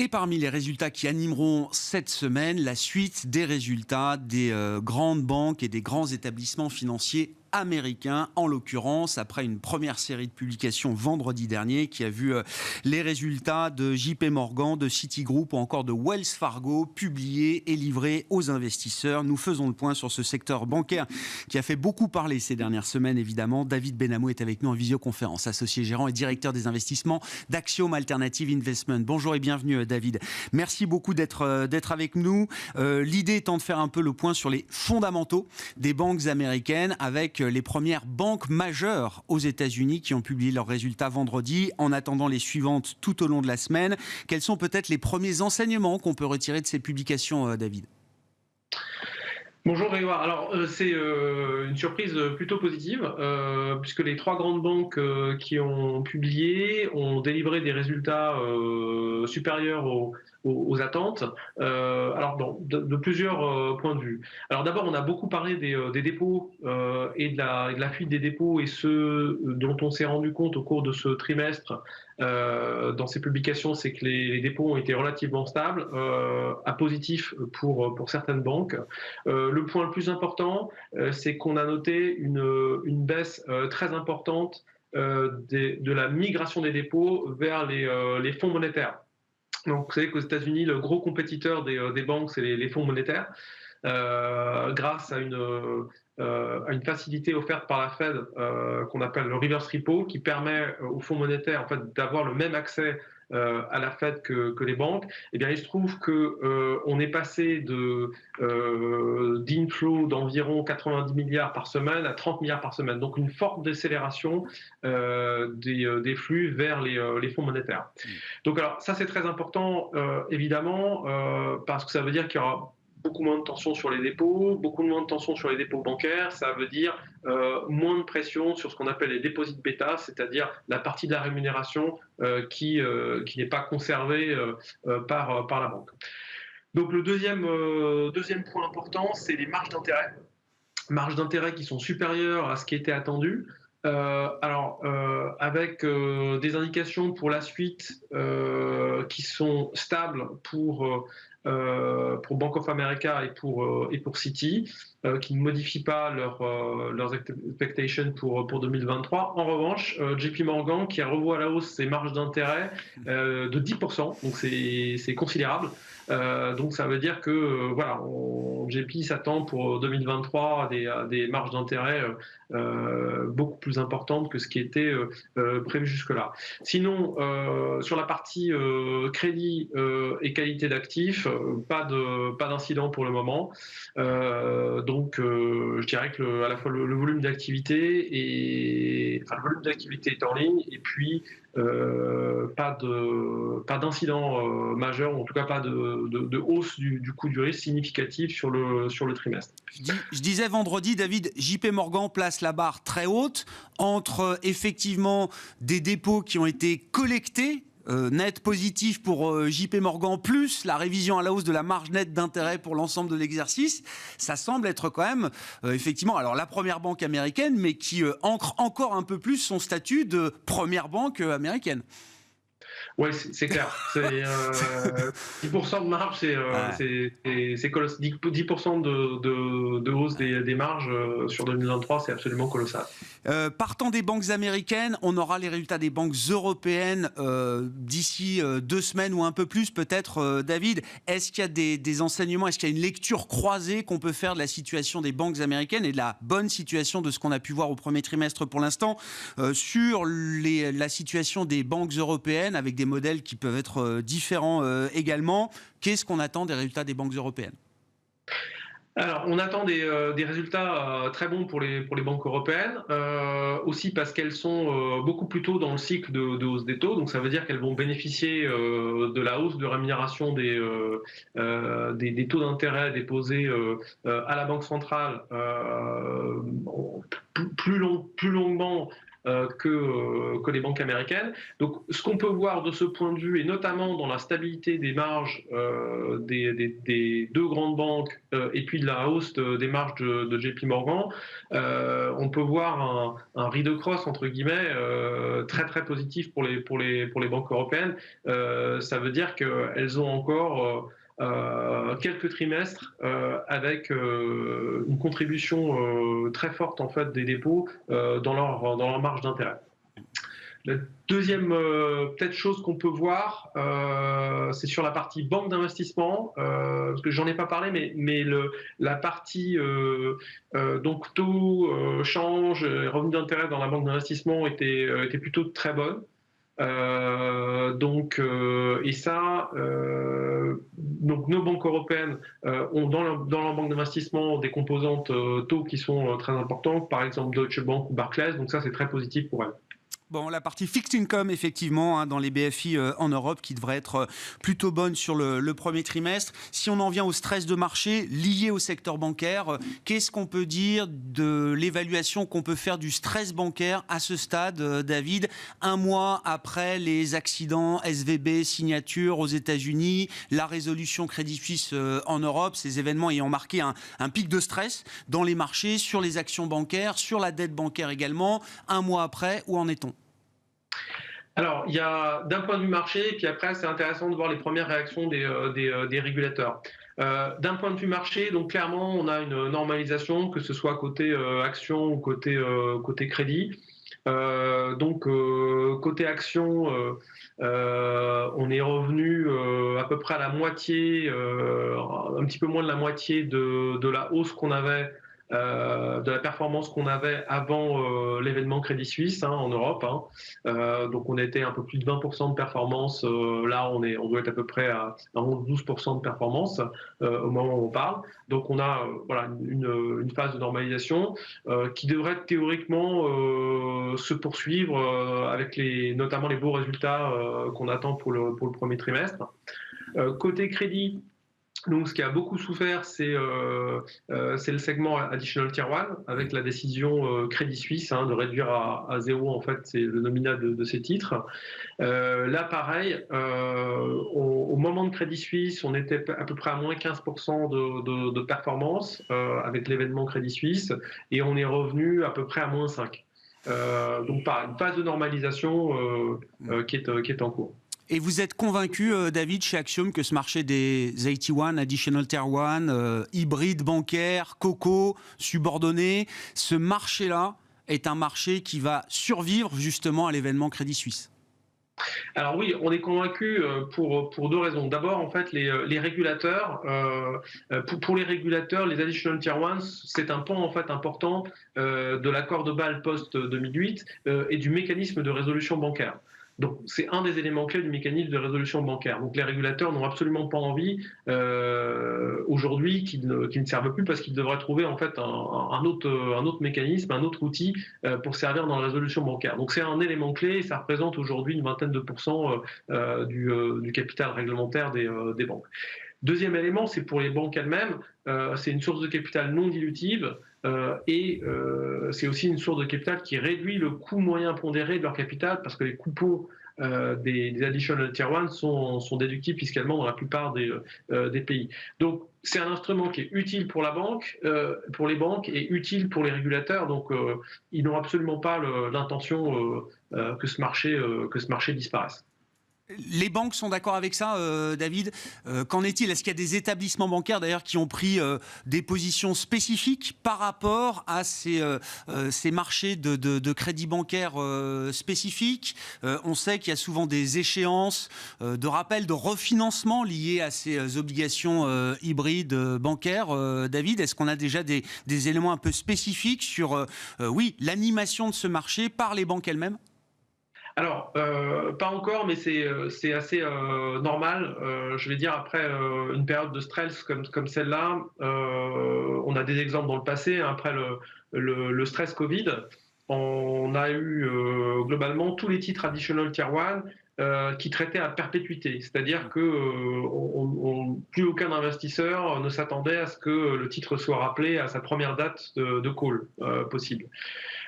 Et parmi les résultats qui animeront cette semaine, la suite des résultats des grandes banques et des grands établissements financiers américains, en l'occurrence, après une première série de publications vendredi dernier qui a vu les résultats de JP Morgan, de Citigroup ou encore de Wells Fargo publiés et livrés aux investisseurs. Nous faisons le point sur ce secteur bancaire qui a fait beaucoup parler ces dernières semaines, évidemment. David Benamou est avec nous en visioconférence, associé gérant et directeur des investissements d'Axiom Alternative Investment. Bonjour et bienvenue David. Merci beaucoup d'être avec nous. L'idée étant de faire un peu le point sur les fondamentaux des banques américaines avec les premières banques majeures aux États-Unis qui ont publié leurs résultats vendredi, en attendant les suivantes tout au long de la semaine. Quels sont peut-être les premiers enseignements qu'on peut retirer de ces publications, David ? Bonjour Grégoire. Alors c'est une surprise plutôt positive puisque les trois grandes banques qui ont publié ont délivré des résultats supérieurs aux attentes. Alors de plusieurs points de vue. Alors d'abord on a beaucoup parlé des dépôts et de la fuite des dépôts et ce dont on s'est rendu compte au cours de ce trimestre dans ces publications, c'est que les dépôts ont été relativement stables, à positif pour certaines banques. Le point le plus important, c'est qu'on a noté une baisse très importante de la migration des dépôts vers les fonds monétaires. Donc, vous savez qu'aux États-Unis, le gros compétiteur des banques, c'est les fonds monétaires. Grâce à une facilité offerte par la Fed qu'on appelle le reverse repo, qui permet aux fonds monétaires en fait, d'avoir le même accès à la Fed que les banques. Eh bien, il se trouve qu'on est passé d'inflow d'environ 90 milliards par semaine à 30 milliards par semaine. Donc une forte décélération des flux vers les fonds monétaires. Donc alors ça c'est très important évidemment parce que ça veut dire qu'il y aura beaucoup moins de tension sur les dépôts, beaucoup moins de tension sur les dépôts bancaires, ça veut dire moins de pression sur ce qu'on appelle les deposit beta, c'est-à-dire la partie de la rémunération qui n'est pas conservée par la banque. Donc le deuxième point important, c'est les marges d'intérêt. Marges d'intérêt qui sont supérieures à ce qui était attendu. Avec des indications pour la suite qui sont stables pour Bank of America et pour Citi, qui ne modifient pas leurs expectations pour 2023. En revanche, JP Morgan qui a revu à la hausse ses marges d'intérêt de 10%, donc c'est considérable. Donc ça veut dire que voilà, JP s'attend pour 2023 à des marges d'intérêt beaucoup plus importantes que ce qui était prévu jusque-là. Sinon, sur la partie crédit et qualité d'actifs, pas d'incident pour le moment. Donc, je dirais que à la fois le volume d'activité le volume d'activité est en ligne et puis pas d'incident majeur, ou en tout cas pas de hausse du coût du risque significative sur le trimestre. Je disais vendredi, David, JP Morgan place la barre très haute entre effectivement des dépôts qui ont été collectés, net positif pour JP Morgan, plus la révision à la hausse de la marge nette d'intérêt pour l'ensemble de l'exercice. Ça semble être quand même, effectivement, alors la première banque américaine, mais qui ancre encore un peu plus son statut de première banque américaine. Oui, c'est clair. 10% de marge, c'est colossal. 10% de hausse des marges sur 2023, c'est absolument colossal. Partant des banques américaines, on aura les résultats des banques européennes d'ici 2 semaines ou un peu plus peut-être. David, est-ce qu'il y a des enseignements, est-ce qu'il y a une lecture croisée qu'on peut faire de la situation des banques américaines et de la bonne situation de ce qu'on a pu voir au premier trimestre pour l'instant sur la situation des banques européennes avec des modèles qui peuvent être différents également. Qu'est-ce qu'on attend des résultats des banques européennes ? Alors, on attend des résultats très bons pour les banques européennes, aussi parce qu'elles sont beaucoup plus tôt dans le cycle de hausse des taux. Donc, ça veut dire qu'elles vont bénéficier de la hausse de rémunération des taux d'intérêt déposés à la Banque centrale plus longuement que les banques américaines. Donc, ce qu'on peut voir de ce point de vue, et notamment dans la stabilité des marges des deux grandes banques et puis de la hausse des marges de JP Morgan, on peut voir un read-across entre guillemets très très positif pour les banques européennes. Ça veut dire qu'elles ont encore quelques trimestres avec une contribution très forte en fait des dépôts dans leur marge d'intérêt. La deuxième peut-être chose qu'on peut voir, c'est sur la partie banque d'investissement, parce que j'en ai pas parlé, mais la partie donc taux, change, revenus d'intérêt dans la banque d'investissement était plutôt très bonne. Et ça, donc nos banques européennes ont dans leur banque d'investissement des composantes taux qui sont très importantes, par exemple Deutsche Bank ou Barclays, donc ça c'est très positif pour elles. Bon, la partie fixed income, effectivement, dans les BFI en Europe, qui devrait être plutôt bonne sur le premier trimestre. Si on en vient au stress de marché lié au secteur bancaire, qu'est-ce qu'on peut dire de l'évaluation qu'on peut faire du stress bancaire à ce stade, David, un mois après les accidents SVB, signature aux États-Unis, la résolution Crédit Suisse en Europe, ces événements ayant marqué un pic de stress dans les marchés, sur les actions bancaires, sur la dette bancaire également. Un mois après, où en est-on ? Alors, il y a d'un point de vue marché, puis après, c'est intéressant de voir les premières réactions des régulateurs. D'un point de vue marché, donc clairement, on a une normalisation, que ce soit côté action ou côté crédit. Côté action, on est revenu à peu près à la moitié, un petit peu moins de la moitié de la hausse qu'on avait. De la performance qu'on avait avant l'événement Crédit Suisse en Europe. Donc on était un peu plus de 20% de performance. Là, on doit être à peu près à 12% de performance au moment où on parle. Donc on a une phase de normalisation qui devrait théoriquement se poursuivre avec notamment les beaux résultats qu'on attend pour le premier trimestre. Côté crédit, donc, ce qui a beaucoup souffert, c'est le segment Additional Tier 1, avec la décision Crédit Suisse de réduire à zéro en fait, c'est le nominal de ces titres. Là, pareil, au moment de Crédit Suisse, on était à peu près à moins 15% de performance avec l'événement Crédit Suisse, et on est revenu à peu près à moins 5%. Donc, pareil, une phase de normalisation qui est en cours. Et vous êtes convaincu, David, chez Axiom, que ce marché des 81, Additional Tier 1, hybride bancaire, CoCo, subordonné, ce marché-là est un marché qui va survivre justement à l'événement Crédit Suisse? Alors oui, on est convaincu pour deux raisons. D'abord, en fait, les régulateurs, pour les régulateurs, les Additional Tier 1, c'est un pan en fait important de l'accord de Bâle post-2008 et du mécanisme de résolution bancaire. Donc, c'est un des éléments clés du mécanisme de résolution bancaire. Donc, les régulateurs n'ont absolument pas envie aujourd'hui qu'ils ne servent plus parce qu'ils devraient trouver en fait un autre mécanisme, un autre outil pour servir dans la résolution bancaire. Donc, c'est un élément clé et ça représente aujourd'hui une vingtaine de pourcents du capital réglementaire des banques. Deuxième élément, c'est pour les banques elles-mêmes, c'est une source de capital non dilutive et c'est aussi une source de capital qui réduit le coût moyen pondéré de leur capital parce que les coupons des Additional Tier 1 sont déductibles fiscalement dans la plupart des pays. Donc, c'est un instrument qui est utile pour pour les banques et utile pour les régulateurs. Donc, ils n'ont absolument pas l'intention que ce marché disparaisse. Les banques sont d'accord avec ça, David. Qu'en est-il? Est-ce qu'il y a des établissements bancaires d'ailleurs qui ont pris des positions spécifiques par rapport à ces marchés de crédit bancaire spécifiques? On sait qu'il y a souvent des échéances de rappel, de refinancement liées à ces obligations hybrides bancaires. David, est-ce qu'on a déjà des éléments un peu spécifiques sur l'animation de ce marché par les banques elles-mêmes? Alors, pas encore, mais c'est assez normal. Je vais dire, après une période de stress comme celle-là, on a des exemples dans le passé. Après le stress Covid, on a eu globalement tous les titres Additional Tier 1 qui traitaient à perpétuité. C'est-à-dire que plus aucun investisseur ne s'attendait à ce que le titre soit rappelé à sa première date de call possible.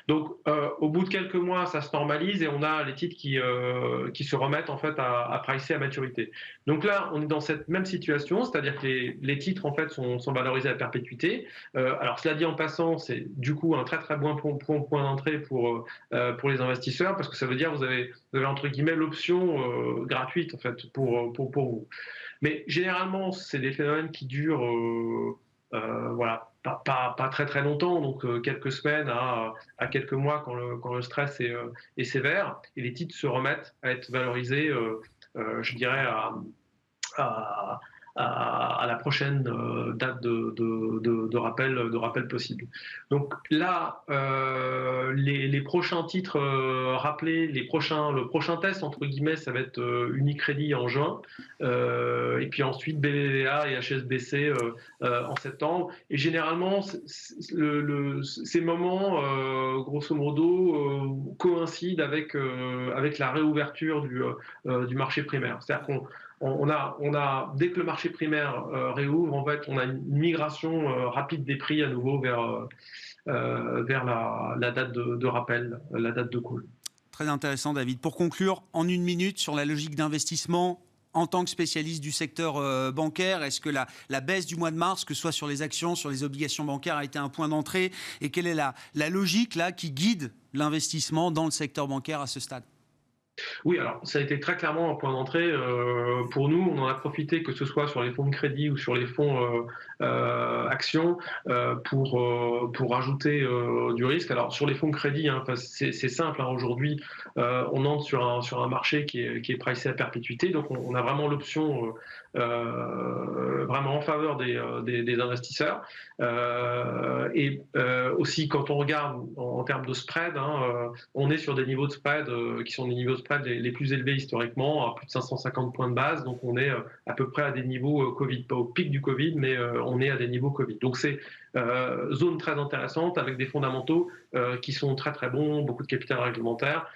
Donc, au bout de quelques mois, ça se normalise et on a les titres qui se remettent en fait à pricer à maturité. Donc là, on est dans cette même situation, c'est-à-dire que les titres en fait sont valorisés à perpétuité. Alors, cela dit en passant, c'est du coup un très très bon point d'entrée pour les investisseurs parce que ça veut dire que vous avez entre guillemets l'option gratuite en fait pour vous. Mais généralement, c'est des phénomènes qui durent voilà, pas très très longtemps, donc quelques semaines à quelques mois quand le stress est sévère, et les titres se remettent à être valorisés, je dirais, à, à la prochaine date de rappel possible. Donc là, les prochains titres rappelés, le prochain test, entre guillemets, ça va être Unicredit en juin, et puis ensuite BBVA et HSBC en septembre. Et généralement, ces moments, grosso modo, coïncident avec la réouverture du marché primaire. C'est-à-dire on a, dès que le marché primaire réouvre, en fait, on a une migration rapide des prix à nouveau vers la date de rappel, la date de call. Très intéressant, David. Pour conclure, en une minute, sur la logique d'investissement, en tant que spécialiste du secteur bancaire, est-ce que la baisse du mois de mars, que ce soit sur les actions, sur les obligations bancaires, a été un point d'entrée? Et quelle est la logique là, qui guide l'investissement dans le secteur bancaire à ce stade? Oui, alors ça a été très clairement un point d'entrée. Pour nous, on en a profité, que ce soit sur les fonds de crédit ou sur les fonds actions, pour ajouter du risque. Alors sur les fonds de crédit, hein, c'est simple, hein, aujourd'hui, on entre sur un marché qui est pricé à perpétuité, donc on a vraiment l'option vraiment en faveur des investisseurs. Et aussi, quand on regarde en termes de spread, hein, on est sur des niveaux de spread qui sont des niveaux de spread les plus élevés historiquement, à plus de 550 points de base. Donc on est à peu près à des niveaux Covid, pas au pic du Covid, mais on est à des niveaux Covid. Donc c'est zone très intéressante avec des fondamentaux qui sont très très bons, beaucoup de capital réglementaire.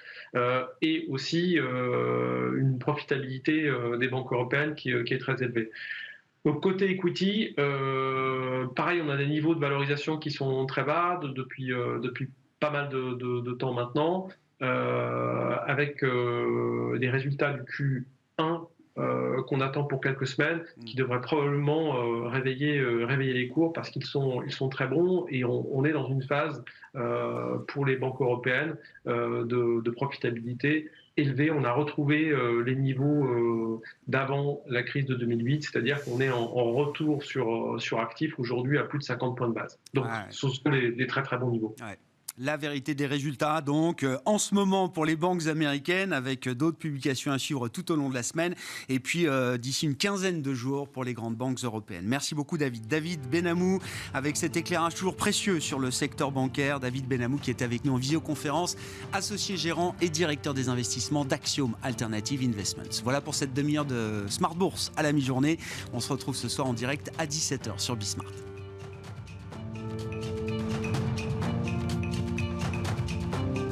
Et aussi une profitabilité des banques européennes qui est très élevée. Donc côté equity, pareil, on a des niveaux de valorisation qui sont très bas depuis pas mal de temps maintenant, avec des résultats du Q1 qu'on attend pour quelques semaines, qui devraient probablement réveiller les cours parce qu'ils sont très bons, et on est dans une phase pour les banques européennes de profitabilité élevée. On a retrouvé les niveaux d'avant la crise de 2008, c'est-à-dire qu'on est en retour sur actifs aujourd'hui à plus de 50 points de base. Donc ce sont des très très bons niveaux. Ouais. La vérité des résultats, donc, en ce moment pour les banques américaines, avec d'autres publications à suivre tout au long de la semaine, et puis d'ici une quinzaine de jours pour les grandes banques européennes. Merci beaucoup, David. David Benhamou, avec cet éclairage toujours précieux sur le secteur bancaire. David Benhamou qui est avec nous en visioconférence, associé gérant et directeur des investissements d'Axiom Alternative Investments. Voilà pour cette demi-heure de Smart Bourse à la mi-journée. On se retrouve ce soir en direct à 17h sur Bismart.